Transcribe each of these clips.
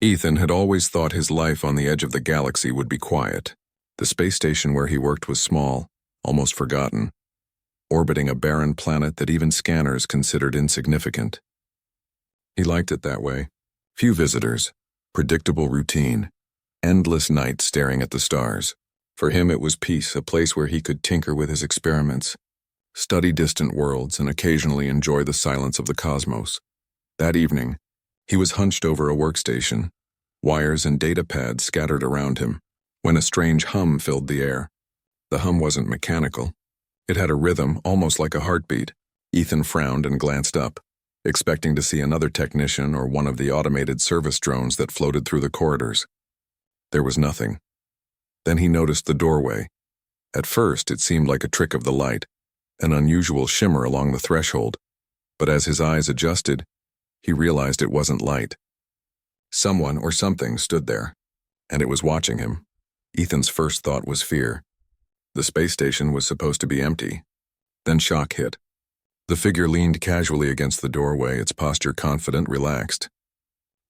Ethan had always thought his life on the edge of the galaxy would be quiet. The space station where he worked was small, almost forgotten, orbiting a barren planet that even scanners considered insignificant. He liked it that way. Few visitors, predictable routine, endless nights staring at the stars. For him it was peace, a place where he could tinker with his experiments, study distant worlds, and occasionally enjoy the silence of the cosmos. That evening, he was hunched over a workstation, wires and data pads scattered around him, when a strange hum filled the air. The hum wasn't mechanical. It had a rhythm, almost like a heartbeat. Ethan frowned and glanced up, expecting to see another technician or one of the automated service drones that floated through the corridors. There was nothing. Then he noticed the doorway. At first, it seemed like a trick of the light, an unusual shimmer along the threshold, but as his eyes adjusted, he realized it wasn't light. Someone or something stood there, and it was watching him. Ethan's first thought was fear. The space station was supposed to be empty. Then shock hit. The figure leaned casually against the doorway, its posture confident, relaxed.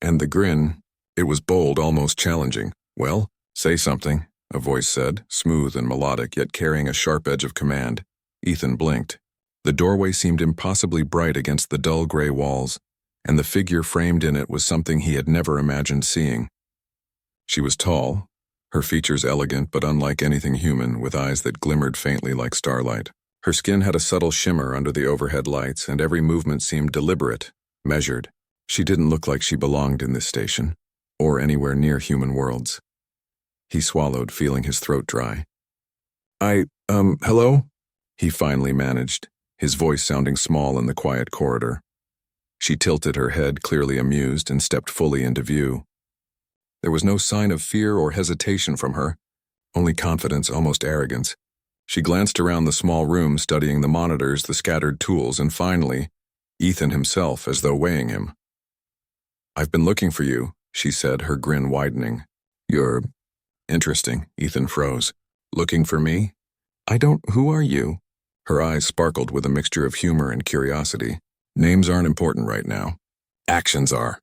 And the grin, it was bold, almost challenging. "Well, say something," a voice said, smooth and melodic, yet carrying a sharp edge of command. Ethan blinked. The doorway seemed impossibly bright against the dull gray walls, and the figure framed in it was something he had never imagined seeing. She was tall, her features elegant but unlike anything human, with eyes that glimmered faintly like starlight. Her skin had a subtle shimmer under the overhead lights, and every movement seemed deliberate, measured. She didn't look like she belonged in this station, or anywhere near human worlds. He swallowed, feeling his throat dry. Hello?" he finally managed, his voice sounding small in the quiet corridor. She tilted her head, clearly amused, and stepped fully into view. There was no sign of fear or hesitation from her, only confidence, almost arrogance. She glanced around the small room, studying the monitors, the scattered tools, and finally, Ethan himself, as though weighing him. "I've been looking for you," she said, her grin widening. "You're interesting," Ethan froze. "Looking for me? Who are you?" Her eyes sparkled with a mixture of humor and curiosity. "Names aren't important right now. Actions are.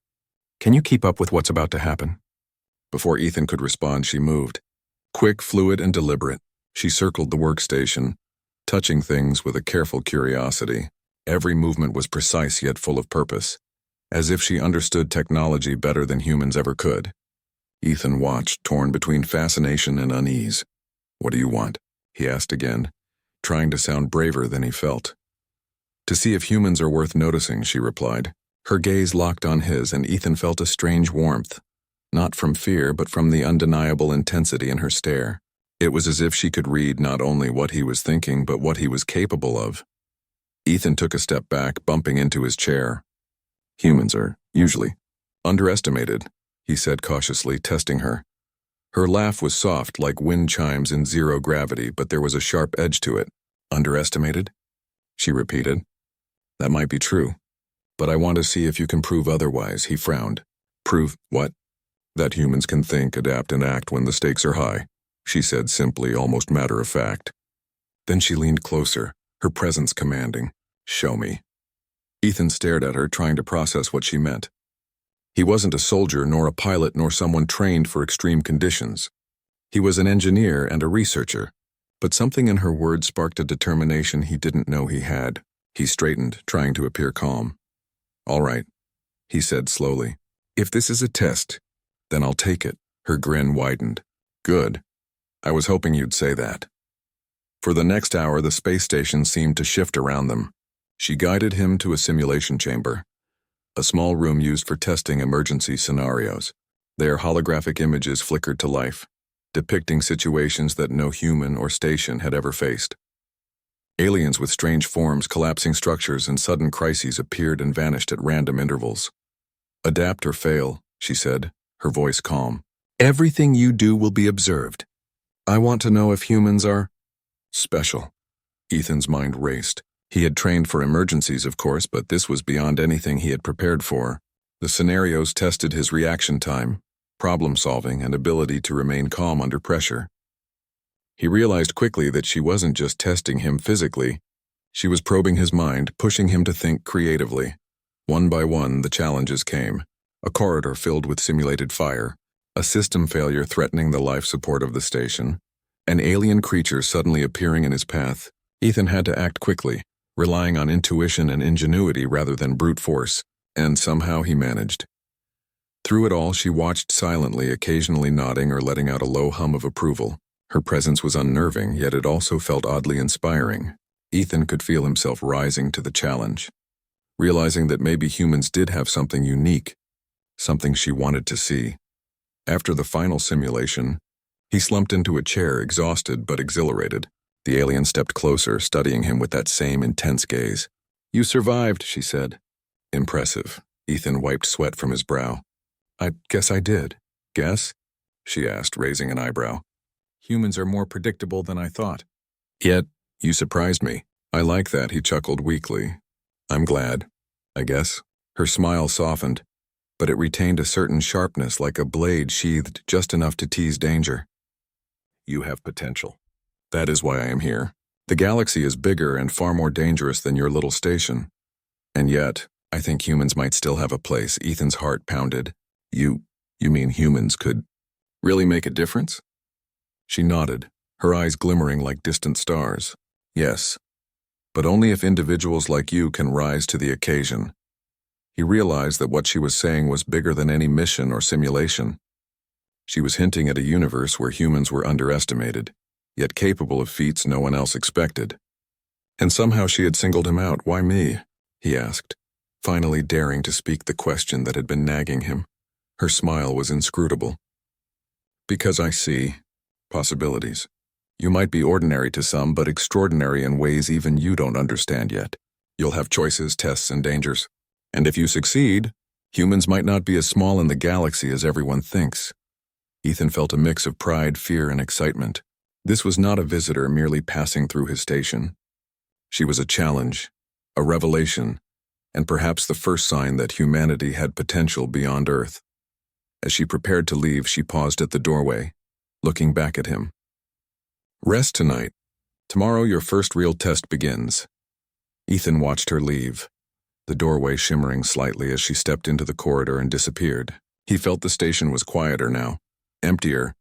Can you keep up with what's about to happen?" Before Ethan could respond, she moved. Quick, fluid, and deliberate, she circled the workstation, touching things with a careful curiosity. Every movement was precise yet full of purpose, as if she understood technology better than humans ever could. Ethan watched, torn between fascination and unease. "What do you want?" he asked again, trying to sound braver than he felt. "To see if humans are worth noticing," she replied. Her gaze locked on his, and Ethan felt a strange warmth, not from fear but from the undeniable intensity in her stare. It was as if she could read not only what he was thinking but what he was capable of. Ethan took a step back, bumping into his chair. "Humans are, usually, underestimated," he said cautiously, testing her. Her laugh was soft, like wind chimes in zero gravity, but there was a sharp edge to it. "Underestimated?" she repeated. "That might be true, but I want to see if you can prove otherwise," he frowned. "Prove what?" "That humans can think, adapt, and act when the stakes are high," she said simply, almost matter of fact. Then she leaned closer, her presence commanding. "Show me." Ethan stared at her, trying to process what she meant. He wasn't a soldier, nor a pilot, nor someone trained for extreme conditions. He was an engineer and a researcher, but something in her words sparked a determination he didn't know he had. He straightened, trying to appear calm. "All right," he said slowly. "If this is a test, then I'll take it." Her grin widened. "Good. I was hoping you'd say that." For the next hour, the space station seemed to shift around them. She guided him to a simulation chamber, a small room used for testing emergency scenarios. There, holographic images flickered to life, depicting situations that no human or station had ever faced. Aliens with strange forms, collapsing structures, and sudden crises appeared and vanished at random intervals. "Adapt or fail," she said, her voice calm. "Everything you do will be observed. I want to know if humans are special." Ethan's mind raced. He had trained for emergencies, of course, but this was beyond anything he had prepared for. The scenarios tested his reaction time, problem-solving, and ability to remain calm under pressure. He realized quickly that she wasn't just testing him physically. She was probing his mind, pushing him to think creatively. One by one, the challenges came. A corridor filled with simulated fire, a system failure threatening the life support of the station, an alien creature suddenly appearing in his path. Ethan had to act quickly, relying on intuition and ingenuity rather than brute force, and somehow he managed. Through it all, she watched silently, occasionally nodding or letting out a low hum of approval. Her presence was unnerving, yet it also felt oddly inspiring. Ethan could feel himself rising to the challenge, realizing that maybe humans did have something unique, something she wanted to see. After the final simulation, he slumped into a chair, exhausted but exhilarated. The alien stepped closer, studying him with that same intense gaze. "You survived," she said. "Impressive." Ethan wiped sweat from his brow. "I guess I did." "Guess?" she asked, raising an eyebrow. "Humans are more predictable than I thought." "Yet, you surprised me." "I like that," he chuckled weakly. "I'm glad, I guess." Her smile softened, but it retained a certain sharpness, like a blade sheathed just enough to tease danger. "You have potential. That is why I am here. The galaxy is bigger and far more dangerous than your little station. And yet, I think humans might still have a place." Ethan's heart pounded. You mean humans could really make a difference?" She nodded, her eyes glimmering like distant stars. "Yes, but only if individuals like you can rise to the occasion." He realized that what she was saying was bigger than any mission or simulation. She was hinting at a universe where humans were underestimated, yet capable of feats no one else expected. And somehow she had singled him out. "Why me?" he asked, finally daring to speak the question that had been nagging him. Her smile was inscrutable. "Because I see possibilities. You might be ordinary to some, but extraordinary in ways even you don't understand yet. You'll have choices, tests, and dangers. And if you succeed, humans might not be as small in the galaxy as everyone thinks." Ethan felt a mix of pride, fear, and excitement. This was not a visitor merely passing through his station. She was a challenge, a revelation, and perhaps the first sign that humanity had potential beyond Earth. As she prepared to leave, she paused at the doorway, looking back at him. "Rest tonight. Tomorrow your first real test begins." Ethan watched her leave, the doorway shimmering slightly as she stepped into the corridor and disappeared. He felt the station was quieter now, emptier,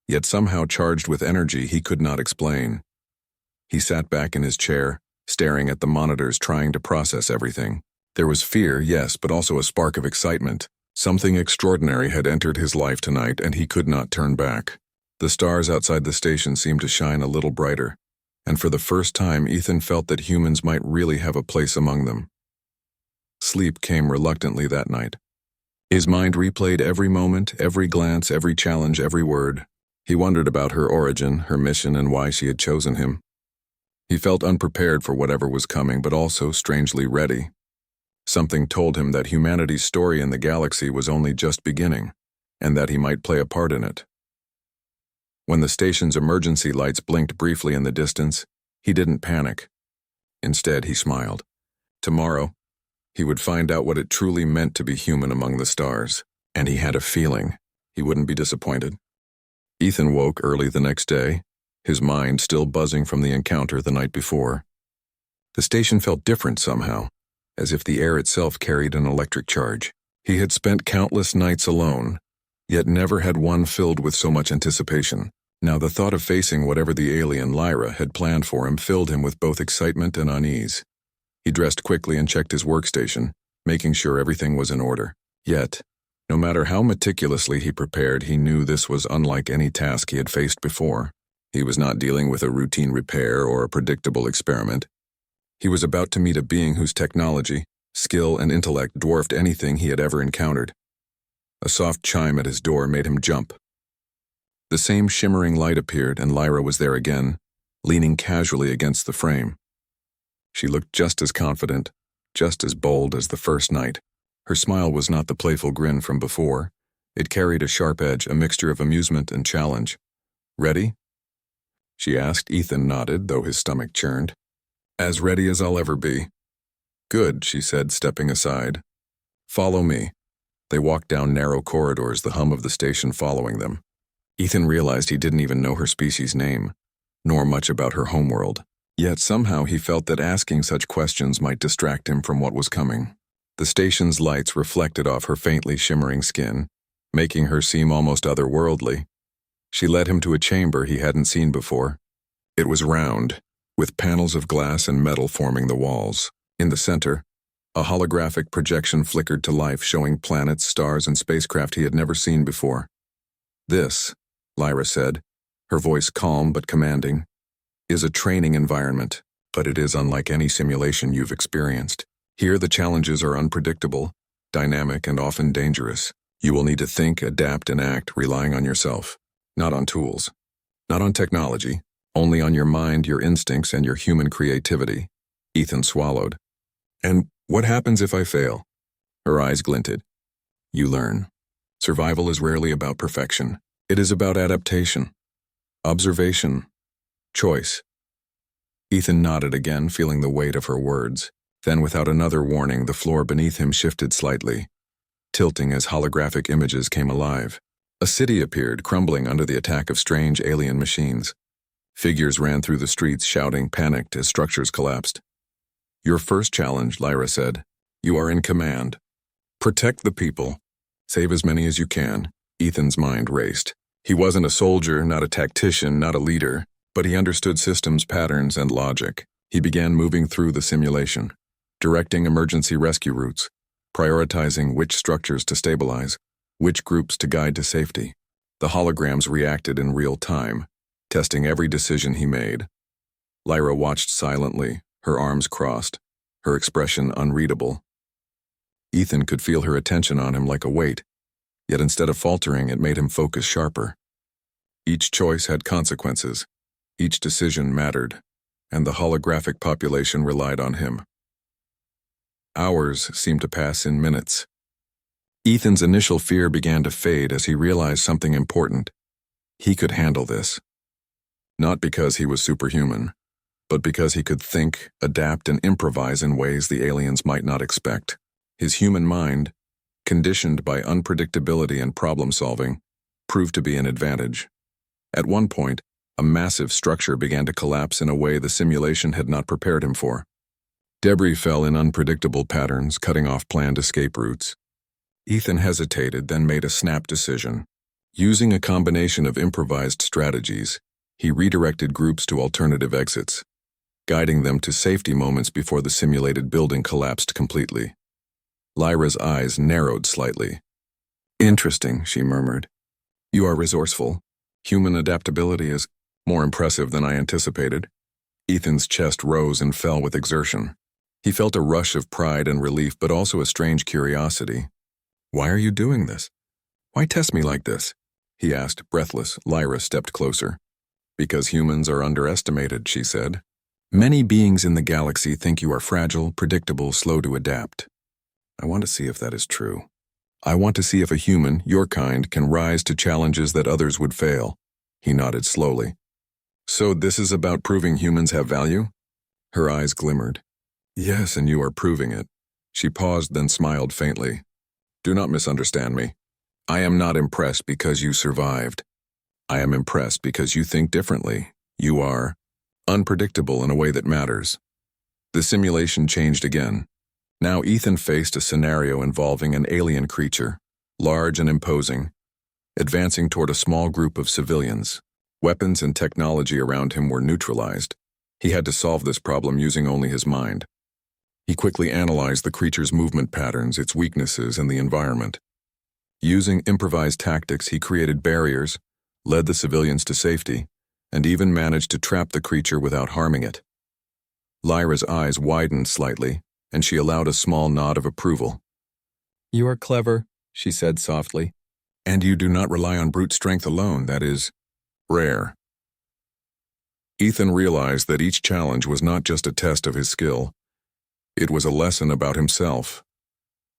yet somehow charged with energy he could not explain. He sat back in his chair, staring at the monitors, trying to process everything. There was fear, yes, but also a spark of excitement. Something extraordinary had entered his life tonight, and he could not turn back. The stars outside the station seemed to shine a little brighter, and for the first time Ethan felt that humans might really have a place among them. Sleep came reluctantly that night. His mind replayed every moment, every glance, every challenge, every word. He wondered about her origin, her mission, and why she had chosen him. He felt unprepared for whatever was coming, but also strangely ready. Something told him that humanity's story in the galaxy was only just beginning, and that he might play a part in it. When the station's emergency lights blinked briefly in the distance, he didn't panic. Instead, he smiled. Tomorrow, he would find out what it truly meant to be human among the stars, and he had a feeling he wouldn't be disappointed. Ethan woke early the next day, his mind still buzzing from the encounter the night before. The station felt different somehow, as if the air itself carried an electric charge. He had spent countless nights alone, yet never had one filled with so much anticipation. Now the thought of facing whatever the alien Lyra had planned for him filled him with both excitement and unease. He dressed quickly and checked his workstation, making sure everything was in order. Yet, no matter how meticulously he prepared, he knew this was unlike any task he had faced before. He was not dealing with a routine repair or a predictable experiment. He was about to meet a being whose technology, skill, and intellect dwarfed anything he had ever encountered. A soft chime at his door made him jump. The same shimmering light appeared, and Lyra was there again, leaning casually against the frame. She looked just as confident, just as bold as the first night. Her smile was not the playful grin from before. It carried a sharp edge, a mixture of amusement and challenge. "Ready?" she asked. Ethan nodded, though his stomach churned. "As ready as I'll ever be." "Good," she said, stepping aside. "Follow me." They walked down narrow corridors, the hum of the station following them. Ethan realized he didn't even know her species' name, nor much about her homeworld. Yet somehow he felt that asking such questions might distract him from what was coming. The station's lights reflected off her faintly shimmering skin, making her seem almost otherworldly. She led him to a chamber he hadn't seen before. It was round, with panels of glass and metal forming the walls. In the center, a holographic projection flickered to life, showing planets, stars, and spacecraft he had never seen before. "This," Lyra said, her voice calm but commanding, "is a training environment, but it is unlike any simulation you've experienced. Here the challenges are unpredictable, dynamic, and often dangerous. You will need to think, adapt, and act, relying on yourself, not on tools, not on technology, only on your mind, your instincts, and your human creativity." Ethan swallowed. "And what happens if I fail?" Her eyes glinted. "You learn. Survival is rarely about perfection. It is about adaptation, observation, choice." Ethan nodded again, feeling the weight of her words. Then, without another warning, the floor beneath him shifted slightly, tilting as holographic images came alive. A city appeared, crumbling under the attack of strange alien machines. Figures ran through the streets, shouting, panicked as structures collapsed. "Your first challenge," Lyra said. "You are in command. Protect the people. Save as many as you can." Ethan's mind raced. He wasn't a soldier, not a tactician, not a leader, but he understood systems, patterns, and logic. He began moving through the simulation, directing emergency rescue routes, prioritizing which structures to stabilize, which groups to guide to safety. The holograms reacted in real time, testing every decision he made. Lyra watched silently, her arms crossed, her expression unreadable. Ethan could feel her attention on him like a weight, yet instead of faltering, it made him focus sharper. Each choice had consequences, each decision mattered, and the holographic population relied on him. Hours seemed to pass in minutes. Ethan's initial fear began to fade as he realized something important. He could handle this. Not because he was superhuman, but because he could think, adapt, and improvise in ways the aliens might not expect. His human mind, conditioned by unpredictability and problem-solving, proved to be an advantage. At one point, a massive structure began to collapse in a way the simulation had not prepared him for. Debris fell in unpredictable patterns, cutting off planned escape routes. Ethan hesitated, then made a snap decision. Using a combination of improvised strategies, he redirected groups to alternative exits, guiding them to safety moments before the simulated building collapsed completely. Lyra's eyes narrowed slightly. "Interesting," she murmured. "You are resourceful. Human adaptability is more impressive than I anticipated." Ethan's chest rose and fell with exertion. He felt a rush of pride and relief, but also a strange curiosity. "Why are you doing this? Why test me like this?" he asked, breathless. Lyra stepped closer. "Because humans are underestimated," she said. "Many beings in the galaxy think you are fragile, predictable, slow to adapt. I want to see if that is true. I want to see if a human, your kind, can rise to challenges that others would fail." He nodded slowly. "So this is about proving humans have value?" Her eyes glimmered. "Yes, and you are proving it." She paused, then smiled faintly. "Do not misunderstand me. I am not impressed because you survived. I am impressed because you think differently. You are unpredictable in a way that matters." The simulation changed again. Now Ethan faced a scenario involving an alien creature, large and imposing, advancing toward a small group of civilians. Weapons and technology around him were neutralized. He had to solve this problem using only his mind. He quickly analyzed the creature's movement patterns, its weaknesses, and the environment. Using improvised tactics, he created barriers, led the civilians to safety, and even managed to trap the creature without harming it. Lyra's eyes widened slightly, and she allowed a small nod of approval. "You are clever," she said softly. "And you do not rely on brute strength alone. That is rare." Ethan realized that each challenge was not just a test of his skill. It was a lesson about himself,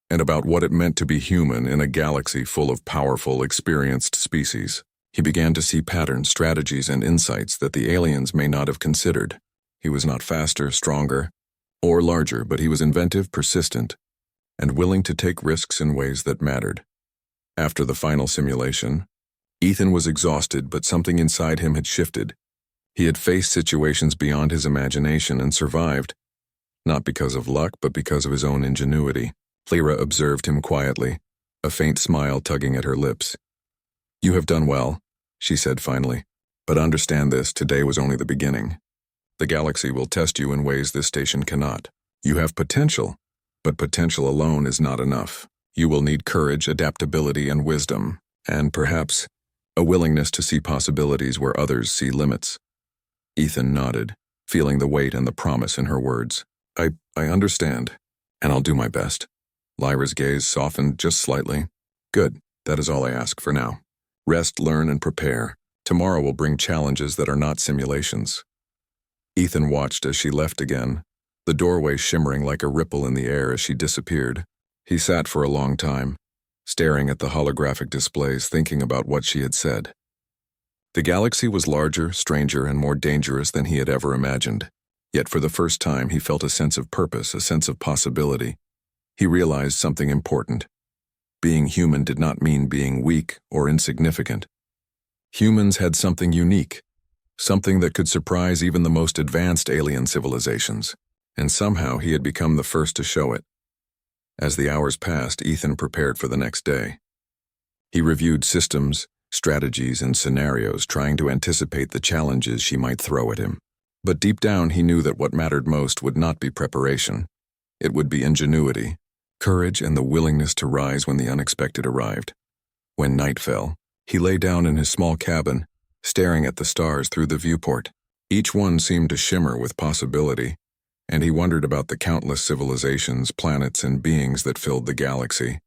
and about what it meant to be human in a galaxy full of powerful, experienced species. He began to see patterns, strategies, and insights that the aliens may not have considered. He was not faster, stronger, or larger, but he was inventive, persistent, and willing to take risks in ways that mattered. After the final simulation, Ethan was exhausted, but something inside him had shifted. He had faced situations beyond his imagination and survived, not because of luck, but because of his own ingenuity. Lyra observed him quietly, a faint smile tugging at her lips. "You have done well," she said finally. "But understand this, today was only the beginning. The galaxy will test you in ways this station cannot. You have potential, but potential alone is not enough. You will need courage, adaptability, and wisdom, and perhaps a willingness to see possibilities where others see limits." Ethan nodded, feeling the weight and the promise in her words. I understand, and I'll do my best." Lyra's gaze softened just slightly. "Good, that is all I ask for now. Rest, learn, and prepare. Tomorrow will bring challenges that are not simulations." Ethan watched as she left again, the doorway shimmering like a ripple in the air as she disappeared. He sat for a long time, staring at the holographic displays, thinking about what she had said. The galaxy was larger, stranger, and more dangerous than he had ever imagined. Yet for the first time he felt a sense of purpose, a sense of possibility. He realized something important. Being human did not mean being weak or insignificant. Humans had something unique, something that could surprise even the most advanced alien civilizations, and somehow he had become the first to show it. As the hours passed, Ethan prepared for the next day. He reviewed systems, strategies, and scenarios, trying to anticipate the challenges she might throw at him. But deep down he knew that what mattered most would not be preparation. It would be ingenuity, courage, and the willingness to rise when the unexpected arrived. When night fell, he lay down in his small cabin, staring at the stars through the viewport. Each one seemed to shimmer with possibility, and he wondered about the countless civilizations, planets, and beings that filled the galaxy.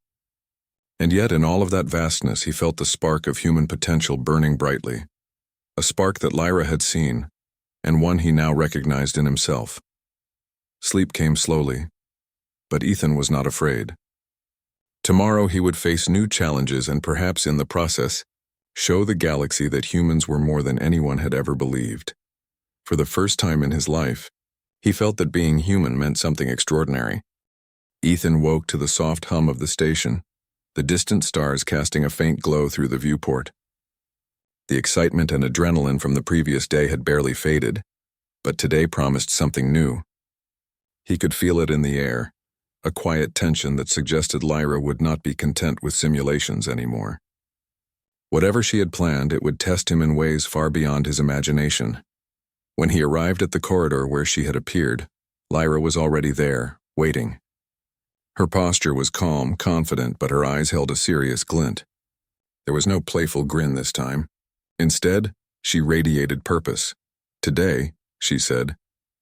And yet in all of that vastness he felt the spark of human potential burning brightly, a spark that Lyra had seen, and one he now recognized in himself. Sleep came slowly, but Ethan was not afraid. Tomorrow he would face new challenges and perhaps in the process, show the galaxy that humans were more than anyone had ever believed. For the first time in his life, he felt that being human meant something extraordinary. Ethan woke to the soft hum of the station, the distant stars casting a faint glow through the viewport. The excitement and adrenaline from the previous day had barely faded, but today promised something new. He could feel it in the air, a quiet tension that suggested Lyra would not be content with simulations anymore. Whatever she had planned, it would test him in ways far beyond his imagination. When he arrived at the corridor where she had appeared, Lyra was already there, waiting. Her posture was calm, confident, but her eyes held a serious glint. There was no playful grin this time. Instead, she radiated purpose. "Today," she said,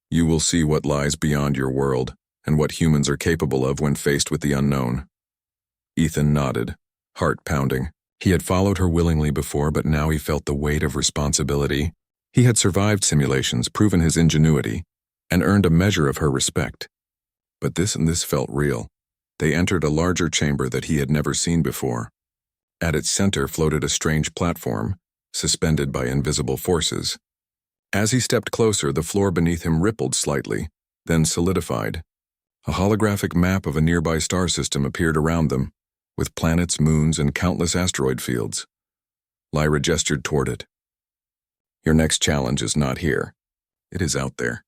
"you will see what lies beyond your world and what humans are capable of when faced with the unknown." Ethan nodded, heart pounding. He had followed her willingly before, but now he felt the weight of responsibility. He had survived simulations, proven his ingenuity, and earned a measure of her respect. But this felt real. They entered a larger chamber that he had never seen before. At its center floated a strange platform, suspended by invisible forces. As he stepped closer, the floor beneath him rippled slightly, then solidified. A holographic map of a nearby star system appeared around them, with planets, moons, and countless asteroid fields. Lyra gestured toward it. "Your next challenge is not here. It is out there.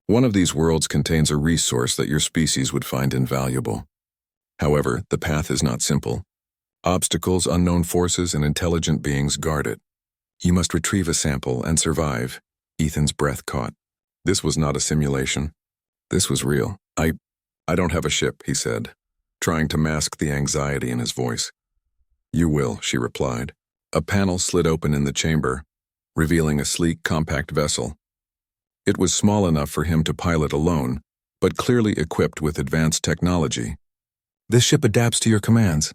One of these worlds contains a resource that your species would find invaluable. However, the path is not simple. Obstacles, unknown forces, and intelligent beings guard it. You must retrieve a sample and survive." Ethan's breath caught. This was not a simulation. This was real. I don't have a ship," he said, trying to mask the anxiety in his voice. "You will," she replied. A panel slid open in the chamber, revealing a sleek, compact vessel. It was small enough for him to pilot alone, but clearly equipped with advanced technology. "This ship adapts to your commands.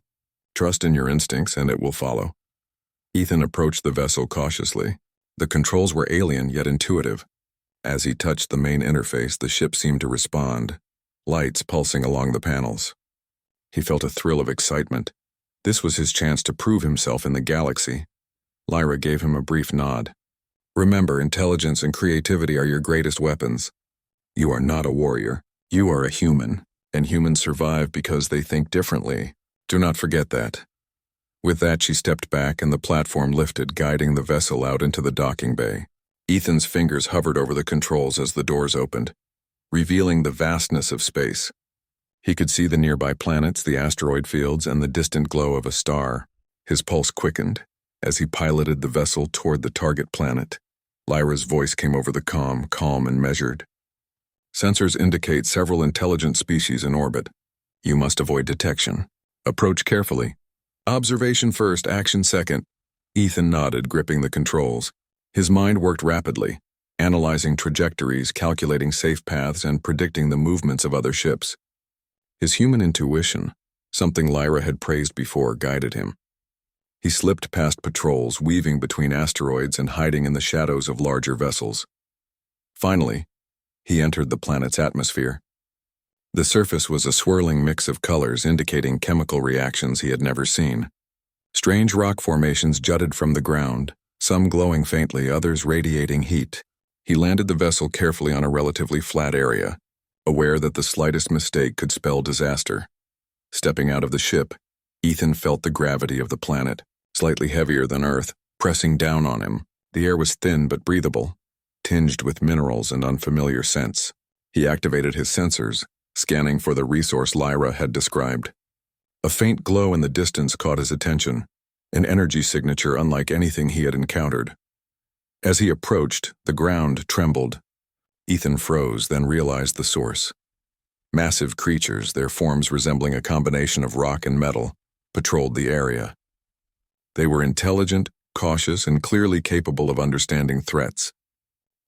Trust in your instincts and it will follow." Ethan approached the vessel cautiously. The controls were alien yet intuitive. As he touched the main interface, the ship seemed to respond, lights pulsing along the panels. He felt a thrill of excitement. This was his chance to prove himself in the galaxy. Lyra gave him a brief nod. "Remember, intelligence and creativity are your greatest weapons. You are not a warrior. You are a human, and humans survive because they think differently. Do not forget that." With that, she stepped back and the platform lifted, guiding the vessel out into the docking bay. Ethan's fingers hovered over the controls as the doors opened, revealing the vastness of space. He could see the nearby planets, the asteroid fields, and the distant glow of a star. His pulse quickened as he piloted the vessel toward the target planet. Lyra's voice came over the comm, calm and measured. Sensors indicate several intelligent species in orbit. You must avoid detection. Approach carefully. Observation first, action second. Ethan nodded, gripping the controls. His mind worked rapidly, analyzing trajectories, calculating safe paths, and predicting the movements of other ships. His human intuition, something Lyra had praised before, guided him. He slipped past patrols, weaving between asteroids and hiding in the shadows of larger vessels. Finally, he entered the planet's atmosphere. The surface was a swirling mix of colors, indicating chemical reactions he had never seen. Strange rock formations jutted from the ground, some glowing faintly, others radiating heat. He landed the vessel carefully on a relatively flat area, aware that the slightest mistake could spell disaster. Stepping out of the ship, Ethan felt the gravity of the planet, slightly heavier than Earth, pressing down on him. The air was thin but breathable, tinged with minerals and unfamiliar scents. He activated his sensors, scanning for the resource Lyra had described. A faint glow in the distance caught his attention, an energy signature unlike anything he had encountered. As he approached, the ground trembled. Ethan froze, then realized the source. Massive creatures, their forms resembling a combination of rock and metal, patrolled the area. They were intelligent, cautious, and clearly capable of understanding threats.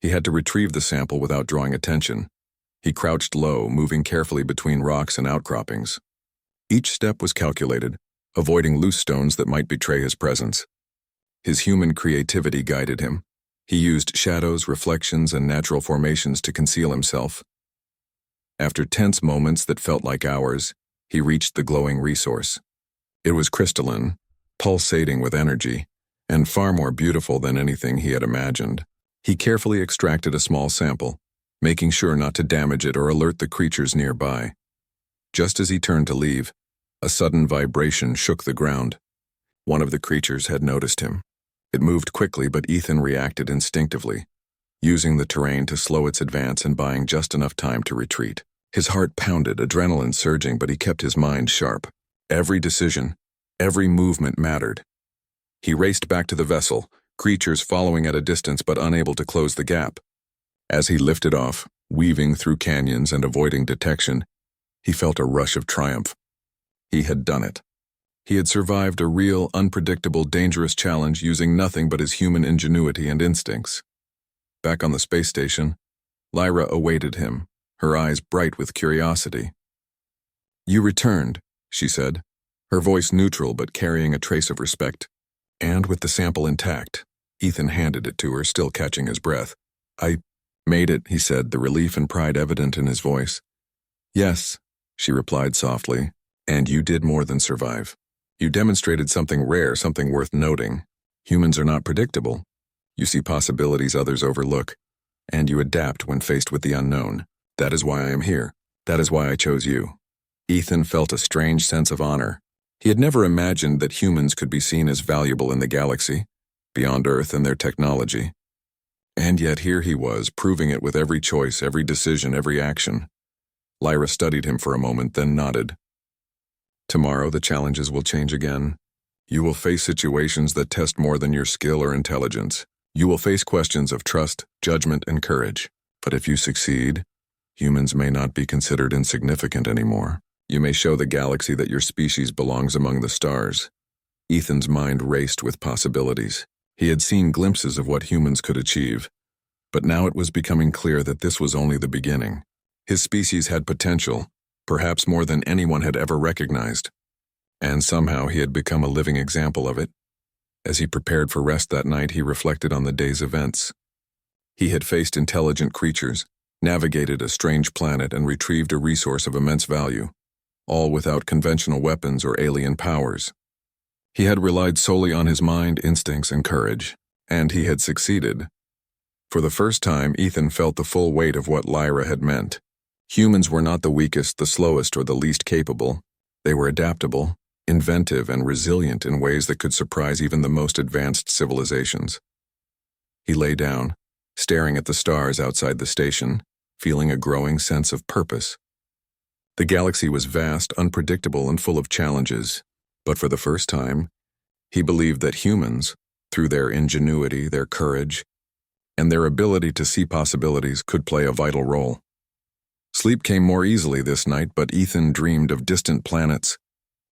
He had to retrieve the sample without drawing attention. He crouched low, moving carefully between rocks and outcroppings. Each step was calculated, avoiding loose stones that might betray his presence. His human creativity guided him. He used shadows, reflections, and natural formations to conceal himself. After tense moments that felt like hours, he reached the glowing resource. It was crystalline, pulsating with energy, and far more beautiful than anything he had imagined. He carefully extracted a small sample, making sure not to damage it or alert the creatures nearby. Just as he turned to leave, a sudden vibration shook the ground. One of the creatures had noticed him. It moved quickly, but Ethan reacted instinctively, using the terrain to slow its advance and buying just enough time to retreat. His heart pounded, adrenaline surging, but he kept his mind sharp. Every decision, every movement mattered. He raced back to the vessel, creatures following at a distance but unable to close the gap. As he lifted off, weaving through canyons and avoiding detection, he felt a rush of triumph. He had done it. He had survived a real, unpredictable, dangerous challenge using nothing but his human ingenuity and instincts. Back on the space station, Lyra awaited him, her eyes bright with curiosity. "You returned," she said, her voice neutral but carrying a trace of respect. And with the sample intact, Ethan handed it to her, still catching his breath. "I made it," he said, the relief and pride evident in his voice. "Yes," she replied softly, "and you did more than survive. You demonstrated something rare, something worth noting. Humans are not predictable. You see possibilities others overlook, and you adapt when faced with the unknown. That is why I am here. That is why I chose you." Ethan felt a strange sense of honor. He had never imagined that humans could be seen as valuable in the galaxy, beyond Earth and their technology. And yet here he was, proving it with every choice, every decision, every action. Lyra studied him for a moment, then nodded. "Tomorrow the challenges will change again. You will face situations that test more than your skill or intelligence. You will face questions of trust, judgment, and courage. But if you succeed, humans may not be considered insignificant anymore. You may show the galaxy that your species belongs among the stars." Ethan's mind raced with possibilities. He had seen glimpses of what humans could achieve, but now it was becoming clear that this was only the beginning. His species had potential, perhaps more than anyone had ever recognized, and somehow he had become a living example of it. As he prepared for rest that night, he reflected on the day's events. He had faced intelligent creatures, navigated a strange planet, and retrieved a resource of immense value, all without conventional weapons or alien powers. He had relied solely on his mind, instincts, and courage, and he had succeeded. For the first time, Ethan felt the full weight of what Lyra had meant. Humans were not the weakest, the slowest, or the least capable. They were adaptable, inventive, and resilient in ways that could surprise even the most advanced civilizations. He lay down, staring at the stars outside the station, feeling a growing sense of purpose. The galaxy was vast, unpredictable, and full of challenges, but for the first time, he believed that humans, through their ingenuity, their courage, and their ability to see possibilities, could play a vital role. Sleep came more easily this night, but Ethan dreamed of distant planets,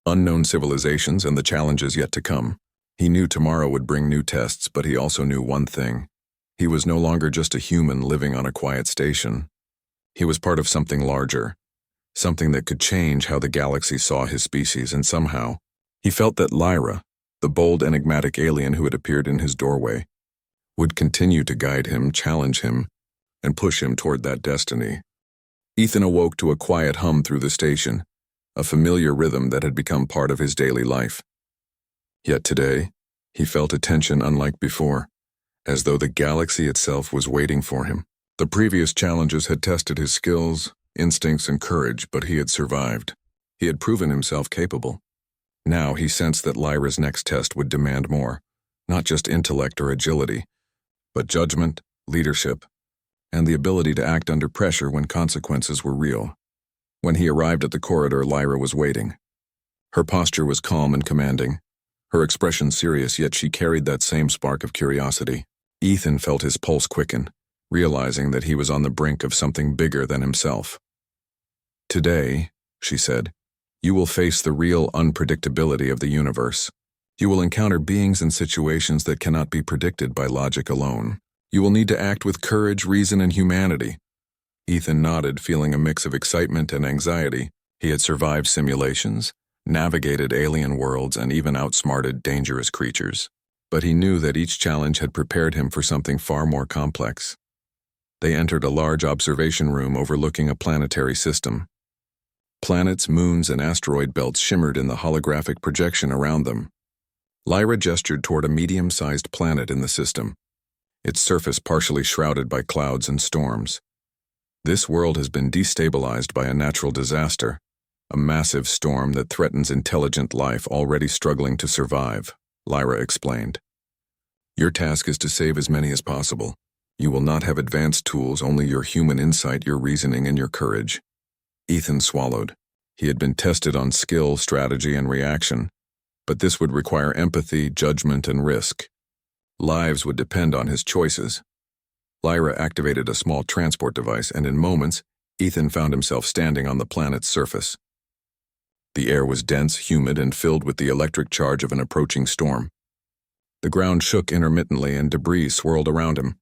unknown civilizations, and the challenges yet to come. He knew tomorrow would bring new tests, but he also knew one thing. He was no longer just a human living on a quiet station. He was part of something larger, something that could change how the galaxy saw his species, and somehow, he felt that Lyra, the bold, enigmatic alien who had appeared in his doorway, would continue to guide him, challenge him, and push him toward that destiny. Ethan awoke to a quiet hum through the station, a familiar rhythm that had become part of his daily life. Yet today, he felt a tension unlike before, as though the galaxy itself was waiting for him. The previous challenges had tested his skills, instincts, and courage, but he had survived. He had proven himself capable. Now he sensed that Lyra's next test would demand more, not just intellect or agility, but judgment, leadership, and the ability to act under pressure when consequences were real. When he arrived at the corridor, Lyra was waiting. Her posture was calm and commanding, her expression serious, yet she carried that same spark of curiosity. Ethan felt his pulse quicken, realizing that he was on the brink of something bigger than himself. "Today," she said, "you will face the real unpredictability of the universe. You will encounter beings and situations that cannot be predicted by logic alone. You will need to act with courage, reason, and humanity." Ethan nodded, feeling a mix of excitement and anxiety. He had survived simulations, navigated alien worlds, and even outsmarted dangerous creatures. But he knew that each challenge had prepared him for something far more complex. They entered a large observation room overlooking a planetary system. Planets, moons, and asteroid belts shimmered in the holographic projection around them. Lyra gestured toward a medium-sized planet in the system, its surface partially shrouded by clouds and storms. "This world has been destabilized by a natural disaster, a massive storm that threatens intelligent life already struggling to survive," Lyra explained. "Your task is to save as many as possible. You will not have advanced tools, only your human insight, your reasoning, and your courage." Ethan swallowed. He had been tested on skill, strategy, and reaction, but this would require empathy, judgment, and risk. Lives would depend on his choices. Lyra activated a small transport device, and in moments, Ethan found himself standing on the planet's surface. The air was dense, humid, and filled with the electric charge of an approaching storm. The ground shook intermittently, and debris swirled around him.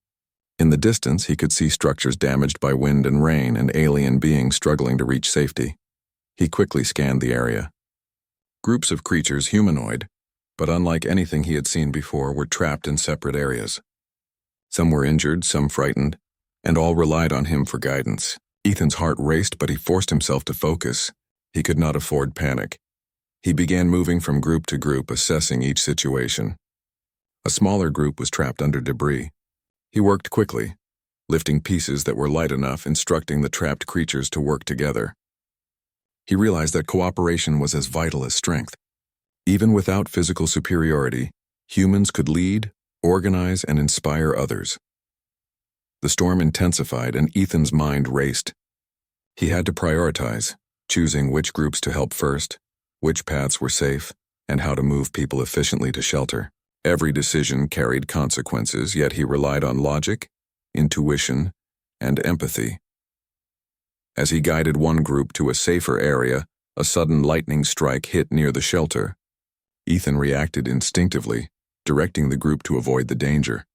In the distance, he could see structures damaged by wind and rain, and alien beings struggling to reach safety. He quickly scanned the area. Groups of creatures, humanoid, but unlike anything he had seen before, were trapped in separate areas. Some were injured, some frightened, and all relied on him for guidance. Ethan's heart raced, but he forced himself to focus. He could not afford panic. He began moving from group to group, assessing each situation. A smaller group was trapped under debris. He worked quickly, lifting pieces that were light enough, instructing the trapped creatures to work together. He realized that cooperation was as vital as strength. Even without physical superiority, humans could lead, organize, and inspire others. The storm intensified, and Ethan's mind raced. He had to prioritize, choosing which groups to help first, which paths were safe, and how to move people efficiently to shelter. Every decision carried consequences, yet he relied on logic, intuition, and empathy. As he guided one group to a safer area, a sudden lightning strike hit near the shelter. Ethan reacted instinctively, directing the group to avoid the danger,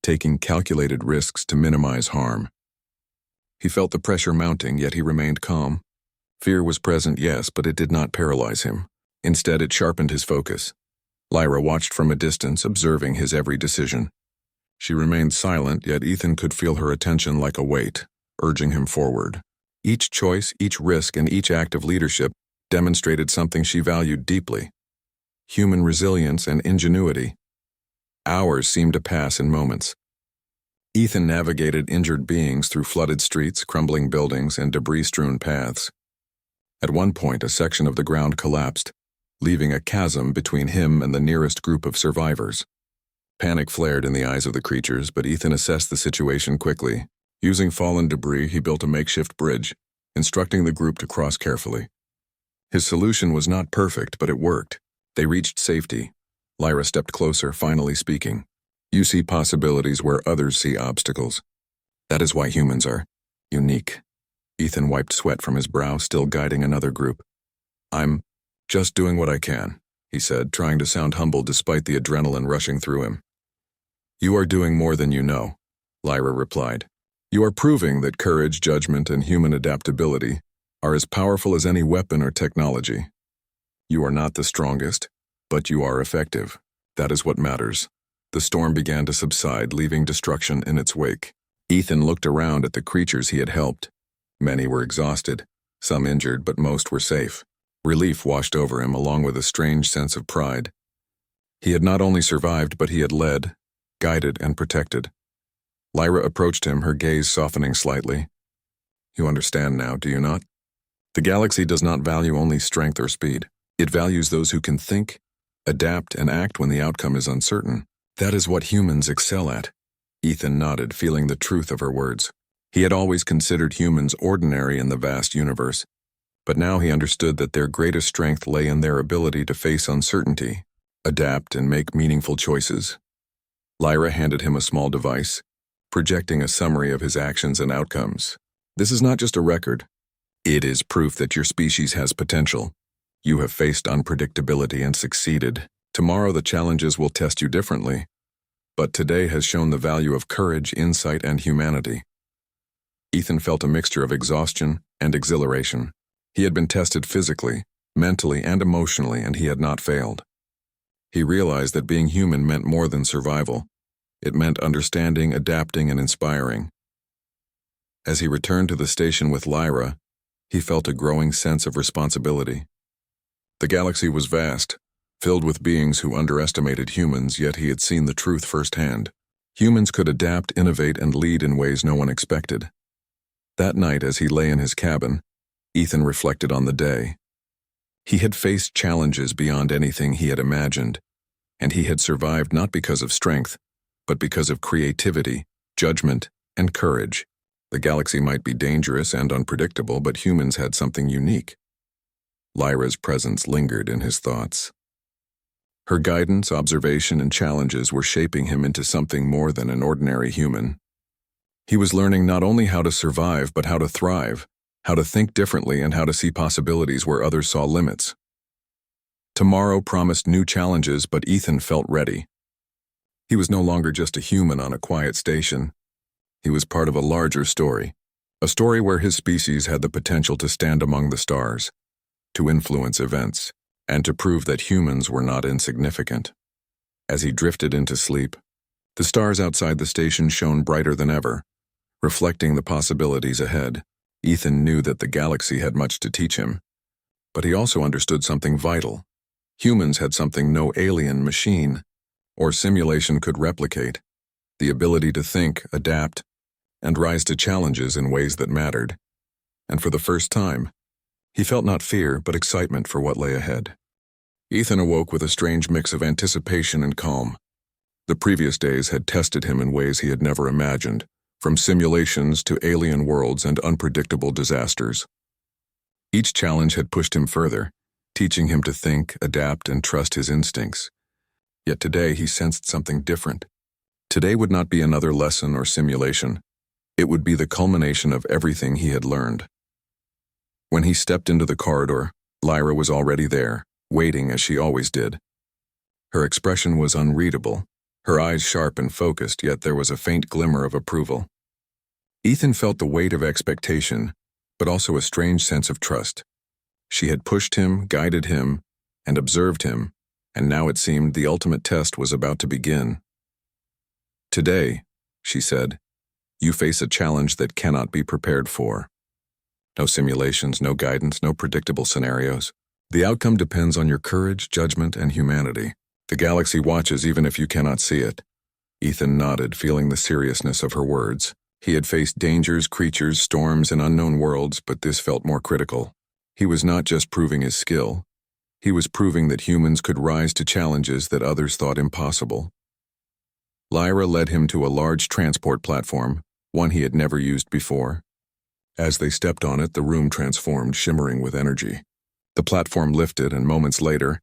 taking calculated risks to minimize harm. He felt the pressure mounting, yet he remained calm. Fear was present, yes, but it did not paralyze him. Instead, it sharpened his focus. Lyra watched from a distance, observing his every decision. She remained silent, yet Ethan could feel her attention like a weight, urging him forward. Each choice, each risk, and each act of leadership demonstrated something she valued deeply: human resilience and ingenuity. Hours seemed to pass in moments. Ethan navigated injured beings through flooded streets, crumbling buildings, and debris-strewn paths. At one point, a section of the ground collapsed, leaving a chasm between him and the nearest group of survivors. Panic flared in the eyes of the creatures, but Ethan assessed the situation quickly. Using fallen debris, he built a makeshift bridge, instructing the group to cross carefully. His solution was not perfect, but it worked. They reached safety. Lyra stepped closer, finally speaking. You see possibilities where others see obstacles. That is why humans are unique. Ethan wiped sweat from his brow, still guiding another group. I'm just doing what I can, he said, trying to sound humble despite the adrenaline rushing through him. You are doing more than you know, Lyra replied. You are proving that courage, judgment, and human adaptability are as powerful as any weapon or technology. You are not the strongest, but you are effective. That is what matters. The storm began to subside, leaving destruction in its wake. Ethan looked around at the creatures he had helped. Many were exhausted, some injured, but most were safe. Relief washed over him, along with a strange sense of pride. He had not only survived, but he had led, guided, and protected. Lyra approached him, her gaze softening slightly. You understand now, do you not? The galaxy does not value only strength or speed. It values those who can think, adapt, and act when the outcome is uncertain. That is what humans excel at. Ethan nodded, feeling the truth of her words. He had always considered humans ordinary in the vast universe, but now he understood that their greatest strength lay in their ability to face uncertainty, adapt, and make meaningful choices. Lyra handed him a small device, projecting a summary of his actions and outcomes. This is not just a record. It is proof that your species has potential. You have faced unpredictability and succeeded. Tomorrow the challenges will test you differently, but today has shown the value of courage, insight, and humanity. Ethan felt a mixture of exhaustion and exhilaration. He had been tested physically, mentally, and emotionally, and he had not failed. He realized that being human meant more than survival. It meant understanding, adapting, and inspiring. As he returned to the station with Lyra, he felt a growing sense of responsibility. The galaxy was vast, filled with beings who underestimated humans, yet he had seen the truth firsthand. Humans could adapt, innovate, and lead in ways no one expected. That night, as he lay in his cabin, Ethan reflected on the day. He had faced challenges beyond anything he had imagined, and he had survived not because of strength, but because of creativity, judgment, and courage. The galaxy might be dangerous and unpredictable, but humans had something unique. Lyra's presence lingered in his thoughts. Her guidance, observation, and challenges were shaping him into something more than an ordinary human. He was learning not only how to survive, but how to thrive, how to think differently, and how to see possibilities where others saw limits. Tomorrow promised new challenges, but Ethan felt ready. He was no longer just a human on a quiet station. He was part of a larger story, a story where his species had the potential to stand among the stars, to influence events, and to prove that humans were not insignificant. As he drifted into sleep, the stars outside the station shone brighter than ever, reflecting the possibilities ahead. Ethan knew that the galaxy had much to teach him, but he also understood something vital. Humans had something no alien, machine, or simulation could replicate: the ability to think, adapt, and rise to challenges in ways that mattered. And for the first time, he felt not fear, but excitement for what lay ahead. Ethan awoke with a strange mix of anticipation and calm. The previous days had tested him in ways he had never imagined, from simulations to alien worlds and unpredictable disasters. Each challenge had pushed him further, teaching him to think, adapt, and trust his instincts. Yet today he sensed something different. Today would not be another lesson or simulation. It would be the culmination of everything he had learned. When he stepped into the corridor, Lyra was already there, waiting as she always did. Her expression was unreadable, her eyes sharp and focused, yet there was a faint glimmer of approval. Ethan felt the weight of expectation, but also a strange sense of trust. She had pushed him, guided him, and observed him, and now it seemed the ultimate test was about to begin. Today, she said, you face a challenge that cannot be prepared for. No simulations, no guidance, no predictable scenarios. The outcome depends on your courage, judgment, and humanity. The galaxy watches even if you cannot see it. Ethan nodded, feeling the seriousness of her words. He had faced dangers, creatures, storms, and unknown worlds, but this felt more critical. He was not just proving his skill. He was proving that humans could rise to challenges that others thought impossible. Lyra led him to a large transport platform, one he had never used before. As they stepped on it, the room transformed, shimmering with energy. The platform lifted, and moments later,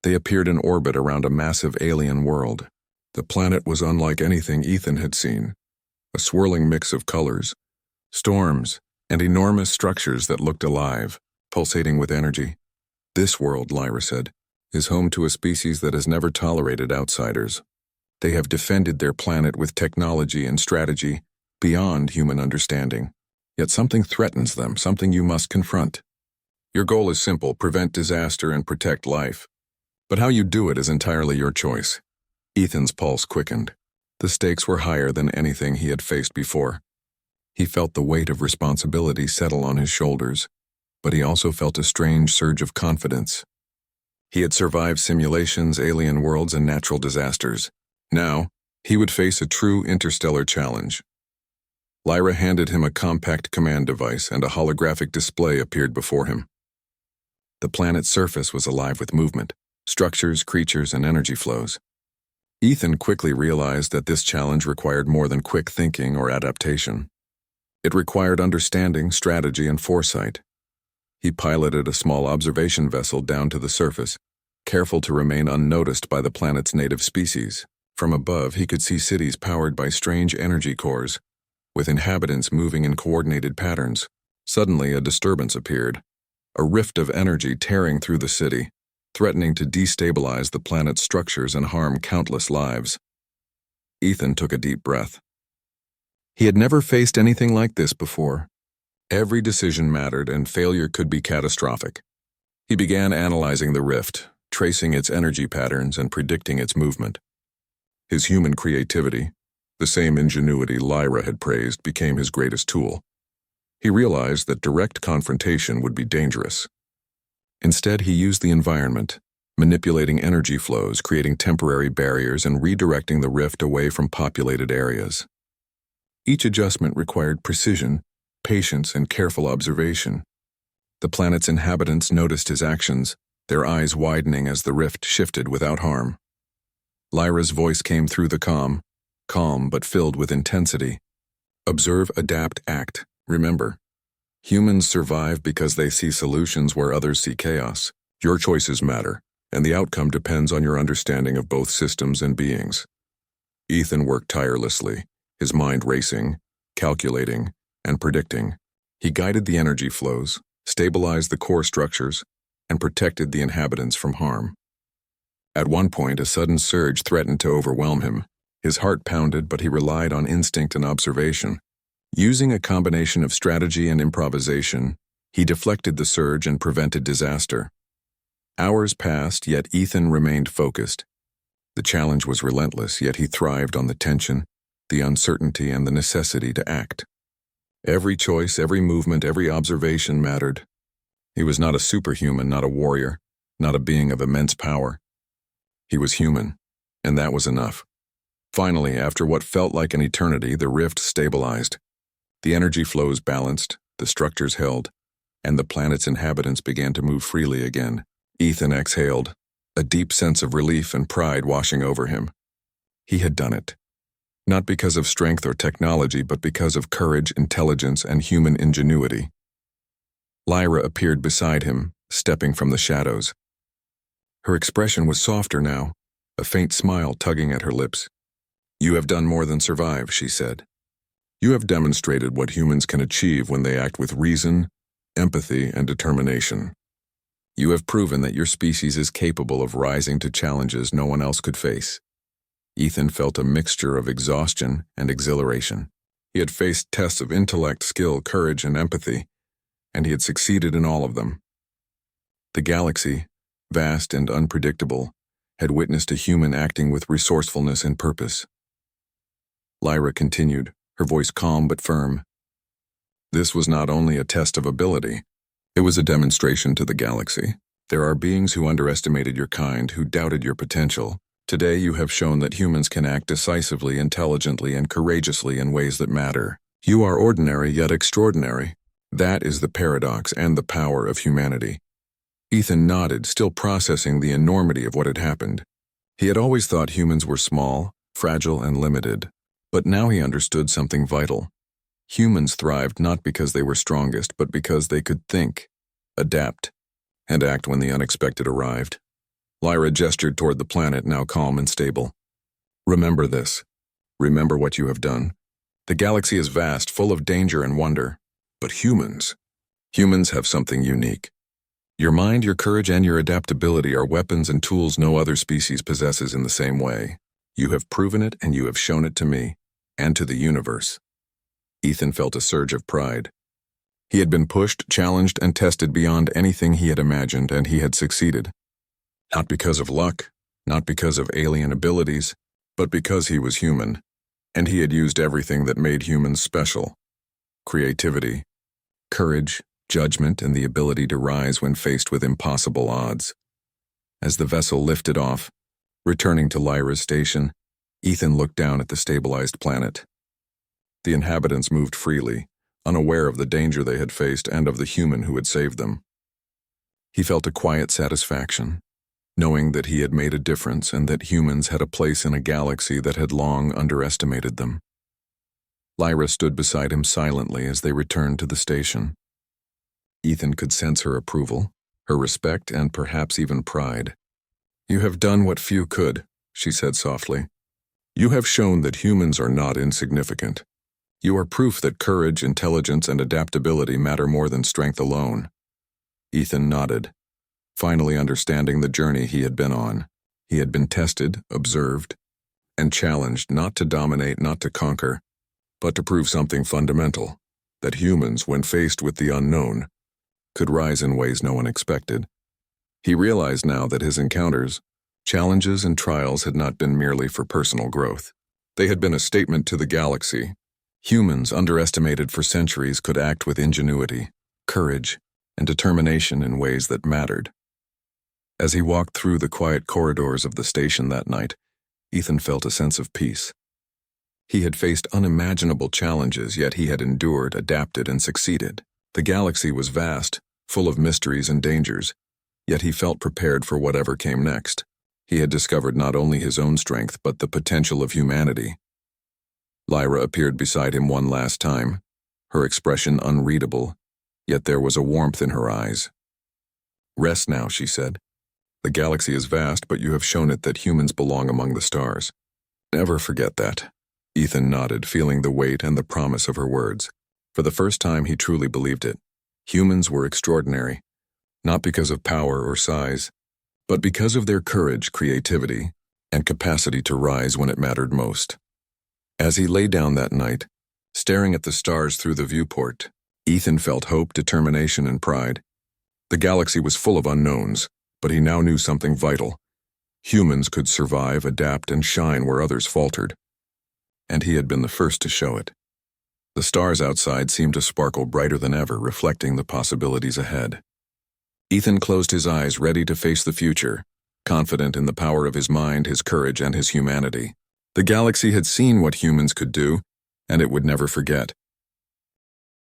they appeared in orbit around a massive alien world. The planet was unlike anything Ethan had seen. A swirling mix of colors, storms, and enormous structures that looked alive, pulsating with energy. This world, Lyra said, is home to a species that has never tolerated outsiders. They have defended their planet with technology and strategy beyond human understanding. Yet something threatens them, something you must confront. Your goal is simple: prevent disaster and protect life. But how you do it is entirely your choice. Ethan's pulse quickened. The stakes were higher than anything he had faced before. He felt the weight of responsibility settle on his shoulders, but he also felt a strange surge of confidence. He had survived simulations, alien worlds, and natural disasters. Now, he would face a true interstellar challenge. Lyra handed him a compact command device, and a holographic display appeared before him. The planet's surface was alive with movement, structures, creatures, and energy flows. Ethan quickly realized that this challenge required more than quick thinking or adaptation. It required understanding, strategy, and foresight. He piloted a small observation vessel down to the surface, careful to remain unnoticed by the planet's native species. From above, he could see cities powered by strange energy cores, with inhabitants moving in coordinated patterns. Suddenly, a disturbance appeared, a rift of energy tearing through the city, threatening to destabilize the planet's structures and harm countless lives. Ethan took a deep breath. He had never faced anything like this before. Every decision mattered, and failure could be catastrophic. He began analyzing the rift, tracing its energy patterns and predicting its movement. His human creativity, the same ingenuity Lyra had praised, became his greatest tool. He realized that direct confrontation would be dangerous. Instead, he used the environment, manipulating energy flows, creating temporary barriers, and redirecting the rift away from populated areas. Each adjustment required precision, patience, and careful observation. The planet's inhabitants noticed his actions, their eyes widening as the rift shifted without harm. Lyra's voice came through the calm but filled with intensity. Observe, adapt, act. Remember, humans survive because they see solutions where others see chaos. Your choices matter, and the outcome depends on your understanding of both systems and beings. Ethan worked tirelessly, his mind racing, calculating, and predicting. He guided the energy flows, stabilized the core structures, and protected the inhabitants from harm. At one point, a sudden surge threatened to overwhelm him. His heart pounded, but he relied on instinct and observation. Using a combination of strategy and improvisation, he deflected the surge and prevented disaster. Hours passed, yet Ethan remained focused. The challenge was relentless, yet he thrived on the tension, the uncertainty, and the necessity to act. Every choice, every movement, every observation mattered. He was not a superhuman, not a warrior, not a being of immense power. He was human, and that was enough. Finally, after what felt like an eternity, the rift stabilized. The energy flows balanced, the structures held, and the planet's inhabitants began to move freely again. Ethan exhaled, a deep sense of relief and pride washing over him. He had done it. Not because of strength or technology, but because of courage, intelligence, and human ingenuity. Lyra appeared beside him, stepping from the shadows. Her expression was softer now, a faint smile tugging at her lips. "You have done more than survive," she said. "You have demonstrated what humans can achieve when they act with reason, empathy, and determination. You have proven that your species is capable of rising to challenges no one else could face." Ethan felt a mixture of exhaustion and exhilaration. He had faced tests of intellect, skill, courage, and empathy, and he had succeeded in all of them. The galaxy, vast and unpredictable, had witnessed a human acting with resourcefulness and purpose. Lyra continued, her voice calm but firm. "This was not only a test of ability, it was a demonstration to the galaxy. There are beings who underestimated your kind, who doubted your potential. Today you have shown that humans can act decisively, intelligently, and courageously in ways that matter. You are ordinary yet extraordinary. That is the paradox and the power of humanity." Ethan nodded, still processing the enormity of what had happened. He had always thought humans were small, fragile, and limited, but now he understood something vital. Humans thrived not because they were strongest, but because they could think, adapt, and act when the unexpected arrived. Lyra gestured toward the planet, now calm and stable. Remember this. Remember what you have done. The galaxy is vast, full of danger and wonder. But humans have something unique. Your mind, your courage, and your adaptability are weapons and tools no other species possesses in the same way. You have proven it, and you have shown it to me, and to the universe. Ethan felt a surge of pride. He had been pushed, challenged, and tested beyond anything he had imagined, and he had succeeded. Not because of luck, not because of alien abilities, but because he was human, and he had used everything that made humans special. Creativity, courage, judgment, and the ability to rise when faced with impossible odds. As the vessel lifted off, returning to Lyra's station, Ethan looked down at the stabilized planet. The inhabitants moved freely, unaware of the danger they had faced and of the human who had saved them. He felt a quiet satisfaction, knowing that he had made a difference and that humans had a place in a galaxy that had long underestimated them. Lyra stood beside him silently as they returned to the station. Ethan could sense her approval, her respect, and perhaps even pride. "You have done what few could," she said softly. "You have shown that humans are not insignificant. You are proof that courage, intelligence, and adaptability matter more than strength alone." Ethan nodded, finally understanding the journey he had been on. He had been tested, observed, and challenged not to dominate, not to conquer, but to prove something fundamental, that humans, when faced with the unknown, could rise in ways no one expected. He realized now that his encounters, challenges, and trials had not been merely for personal growth. They had been a statement to the galaxy. Humans, underestimated for centuries, could act with ingenuity, courage, and determination in ways that mattered. As he walked through the quiet corridors of the station that night, Ethan felt a sense of peace. He had faced unimaginable challenges, yet he had endured, adapted, and succeeded. The galaxy was vast, full of mysteries and dangers, yet he felt prepared for whatever came next. He had discovered not only his own strength, but the potential of humanity. Lyra appeared beside him one last time, her expression unreadable, yet there was a warmth in her eyes. "Rest now," she said. "The galaxy is vast, but you have shown it that humans belong among the stars. Never forget that." Ethan nodded, feeling the weight and the promise of her words. For the first time, he truly believed it. Humans were extraordinary, not because of power or size, but because of their courage, creativity, and capacity to rise when it mattered most. As he lay down that night, staring at the stars through the viewport, Ethan felt hope, determination, and pride. The galaxy was full of unknowns, but he now knew something vital. Humans could survive, adapt, and shine where others faltered. And he had been the first to show it. The stars outside seemed to sparkle brighter than ever, reflecting the possibilities ahead. Ethan closed his eyes, ready to face the future, confident in the power of his mind, his courage, and his humanity. The galaxy had seen what humans could do, and it would never forget.